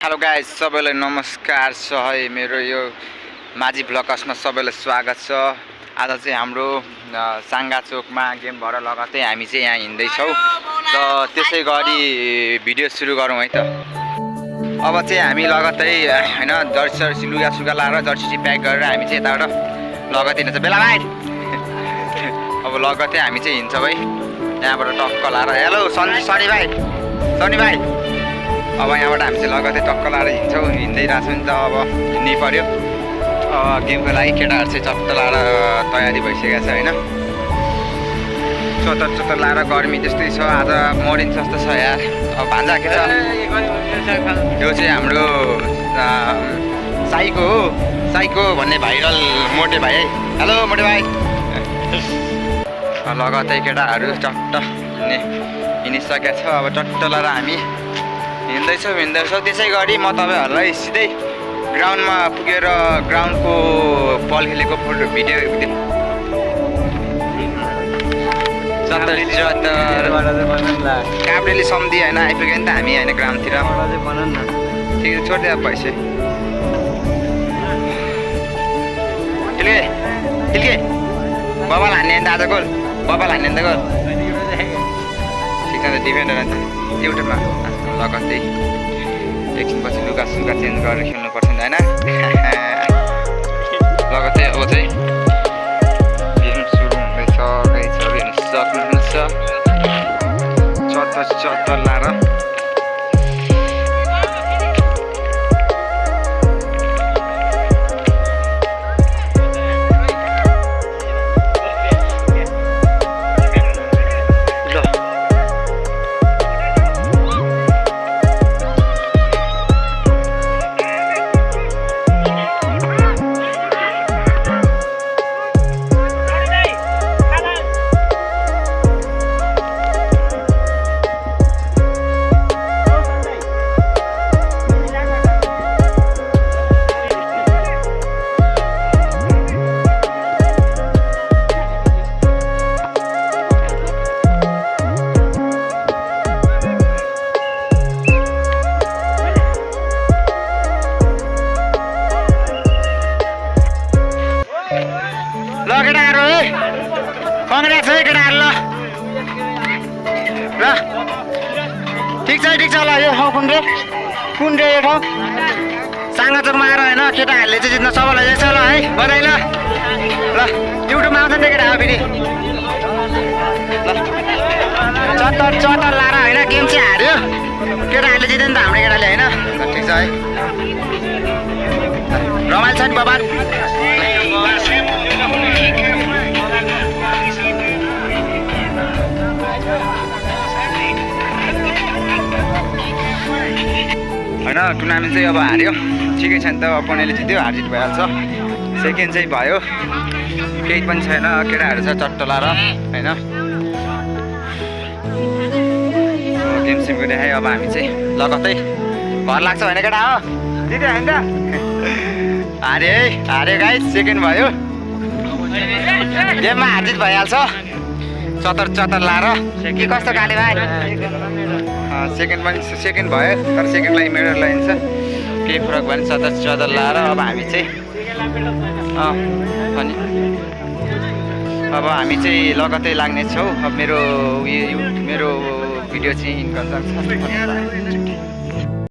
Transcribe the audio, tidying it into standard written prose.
Hello guys, सबैलाई नमस्कार छ है। मेरो यो माझी भ्लगसमा सबैलाई स्वागत छ। आज चाहिँ हाम्रो साङ्गा चोकमा गेम भएर लगतै हामी चाहिँ यहाँ हिँड्दैछौँ र त्यसै गरी भिडियो सुरु गरौँ है त। अब चाहिँ हामी लगतै हैन जर्सी लुगा सुगा लाएर जर्सी प्याक गरेर हामी चाहिँ यताबाट लगतै हिँड्छ बेला भाइ। अब लगतै हामी चाहिँ हिँड्छौँ है यहाँबाट टक्क लाएर। हेलो सनी भाइ अब यहाँबाट हामी चाहिँ लगतै टक्क लाएर हिँड्छौँ। हिँड्दैरहेछौँ नि त, अब हिँड्नै पऱ्यो। गेमको लागि केटाहरू चाहिँ चट्ट लाएर तयारी भइसकेको छ होइन। चतर लाएर गर्मी त्यस्तै छ। आज मरिन जस्तो छ यार। अब भान्जा के छ, यो चाहिँ हाम्रो साइको भन्ने भाइरल मोटे भाइ है। हेलो मोटे भाइ। लगतै केटाहरू चट्ट हिँडिसकेको छ। अब चट्ट लाएर हामी हिँड्दैछौँ। त्यसै गरी म तपाईँहरूलाई सिधै ग्राउन्डमा पुगेर ग्राउन्डको बल खेलेको फोटो भिडियो काब्रेली सम्झी होइन आइपुग्यो नि त हामी होइन ग्राउन्डतिर। ठिक छ, छोडिदिए अब पैसा खिल्के बबाल हान्ने अन्त आज गोल, बबाल हान्ने अन्त गोल। ठिक छ, डिफेन्डर अन्त एउटामा लगतै एकछिनपछि लुगा सुगा चेन्ज गरेर खेल्नुपर्छ नि होइन। लगतै अब चाहिँ गेम सुरु हुँदैछ। गाइजहरू हेर्न सक्नुहुन्छ चत्तर लाएर केटाहरू है कङ्ग्रेस है केटाहरू। ल ठिक छ ल। यो ठाउँ कुन रे यो ठाउँ साङ्गा चोकमा आएर होइन केटाहरूले चाहिँ जित्न सबैलाई जान्छ ल है। बधाई ल युट्युबमा आउँछ नि त केटाहरू फेरि। ल चत्तर लाएर होइन गेम चाहिँ हार्यो केटाहरूले जित्यो नि त हाम्रो केटाले होइन। ठिक छ है, रमाइलो छ नि बबाल। होइन टुर्नामेन्ट चाहिँ अब हार्यो, ठिकै छ नि त। अपोनेन्टले जित्यो, हारजित भइहाल्छ। सेकेन्ड चाहिँ भयो, केही पनि छैन। केटाहरू छ चट्ट लाएर होइन। गेम सेमको देखायो। अब हामी चाहिँ लगतै घर लाग्छ होइन केटा हो। जित्यो होइन त, हार्यो गाइस। सेकेन्ड भयो, गेममा हारजित भइहाल्छ। चतर लाएर के कस्तो गाली भाइ। सेकेन्ड भयो, तर सेकेन्डलाई मेडल लगाइन्छ। केही फरक भएन। चतर लाएर अब हामी चाहिँ अनि अब हामी चाहिँ लगतै लाग्नेछौँ। अब मेरो भिडियो चाहिँ इन्कम